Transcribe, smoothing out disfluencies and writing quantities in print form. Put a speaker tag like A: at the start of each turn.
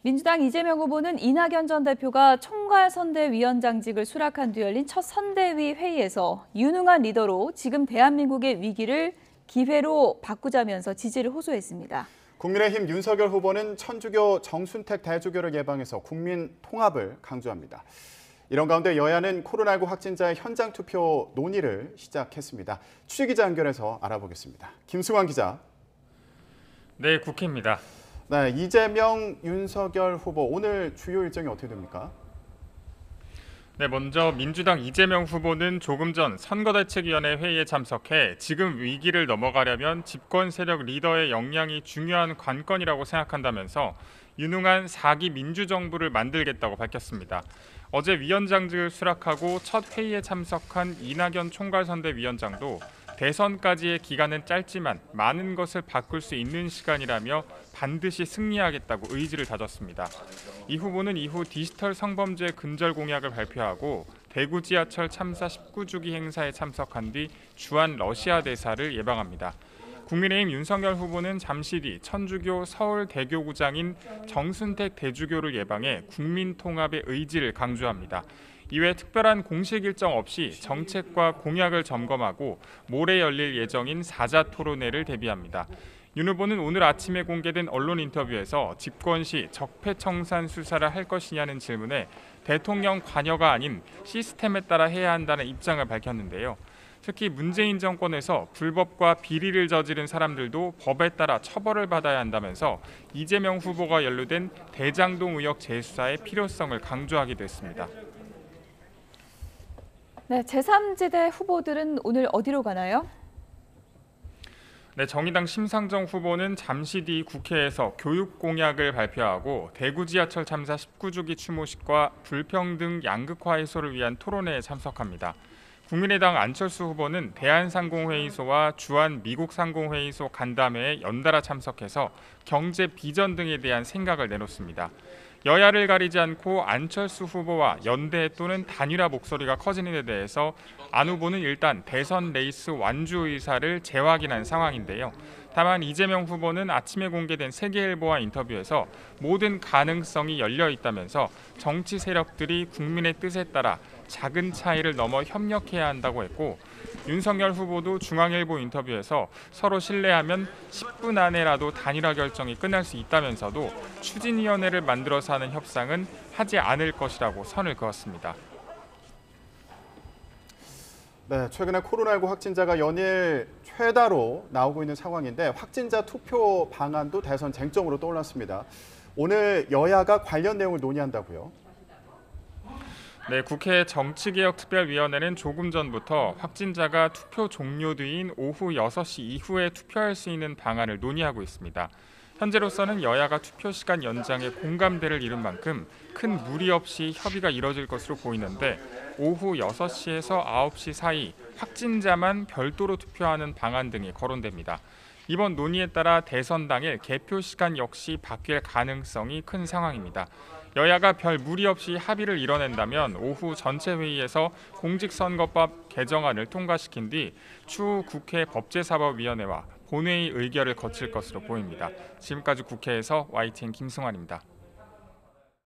A: 민주당 이재명 후보는 이낙연 전 대표가 총괄선대위원장직을 수락한 뒤 열린 첫 선대위 회의에서 유능한 리더로 지금 대한민국의 위기를 기회로 바꾸자면서 지지를 호소했습니다.
B: 국민의힘 윤석열 후보는 천주교 정순택 대주교를 예방해서 국민 통합을 강조합니다. 이런 가운데 여야는 코로나19 확진자의 현장 투표 논의를 시작했습니다. 취재기자 연결해서 알아보겠습니다. 김승환 기자.
C: 네, 국회입니다.
B: 네, 이재명, 윤석열 후보 오늘 주요 일정이 어떻게 됩니까?
C: 네, 먼저 민주당 이재명 후보는 조금 전 선거대책위원회 회의에 참석해 지금 위기를 넘어가려면 집권 세력 리더의 역량이 중요한 관건이라고 생각한다면서 유능한 4기 민주정부를 만들겠다고 밝혔습니다. 어제 위원장직을 수락하고 첫 회의에 참석한 이낙연 총괄선대위원장도 대선까지의 기간은 짧지만 많은 것을 바꿀 수 있는 시간이라며 반드시 승리하겠다고 의지를 다졌습니다. 이 후보는 이후 디지털 성범죄 근절 공약을 발표하고 대구 지하철 참사 19주기 행사에 참석한 뒤 주한 러시아 대사를 예방합니다. 국민의힘 윤석열 후보는 잠시 뒤 천주교 서울대교구장인 정순택 대주교를 예방해 국민 통합의 의지를 강조합니다. 이외 특별한 공식 일정 없이 정책과 공약을 점검하고 모레 열릴 예정인 사자 토론회를 대비합니다. 윤 후보는 오늘 아침에 공개된 언론 인터뷰에서 집권 시 적폐청산 수사를 할 것이냐는 질문에 대통령 관여가 아닌 시스템에 따라 해야 한다는 입장을 밝혔는데요. 특히 문재인 정권에서 불법과 비리를 저지른 사람들도 법에 따라 처벌을 받아야 한다면서 이재명 후보가 연루된 대장동 의혹 재수사의 필요성을 강조하기도 했습니다.
A: 네, 제3지대 후보들은 오늘 어디로 가나요?
C: 네, 정의당 심상정 후보는 잠시 뒤 국회에서 교육 공약을 발표하고 대구 지하철 참사 19주기 추모식과 불평등 양극화 해소를 위한 토론회에 참석합니다. 국민의당 안철수 후보는 대한상공회의소와 주한 미국상공회의소 간담회에 연달아 참석해서 경제 비전 등에 대한 생각을 내놓습니다. 여야를 가리지 않고 안철수 후보와 연대 또는 단일화 목소리가 커지는 데 대해서 안 후보는 일단 대선 레이스 완주 의사를 재확인한 상황인데요. 다만 이재명 후보는 아침에 공개된 세계일보와 인터뷰에서 모든 가능성이 열려 있다면서 정치 세력들이 국민의 뜻에 따라 작은 차이를 넘어 협력해야 한다고 했고, 윤석열 후보도 중앙일보 인터뷰에서 서로 신뢰하면 10분 안에라도 단일화 결정이 끝날 수 있다면서도 추진위원회를 만들어서 하는 협상은 하지 않을 것이라고 선을 그었습니다.
B: 네, 최근에 코로나19 확진자가 연일 최다로 나오고 있는 상황인데 확진자 투표 방안도 대선 쟁점으로 떠올랐습니다. 오늘 여야가 관련 내용을 논의한다고요?
C: 네, 국회 정치개혁특별위원회는 조금 전부터 확진자가 투표 종료 뒤인 오후 6시 이후에 투표할 수 있는 방안을 논의하고 있습니다. 현재로서는 여야가 투표 시간 연장에 공감대를 이룬 만큼 큰 무리 없이 협의가 이뤄질 것으로 보이는데 오후 6시에서 9시 사이 확진자만 별도로 투표하는 방안 등이 거론됩니다. 이번 논의에 따라 대선 당일 개표 시간 역시 바뀔 가능성이 큰 상황입니다. 여야가 별 무리 없이 합의를 이뤄낸다면 오후 전체 회의에서 공직선거법 개정안을 통과시킨 뒤 추후 국회 법제사법위원회와 본회의 의결을 거칠 것으로 보입니다. 지금까지 국회에서 YTN 김승환입니다.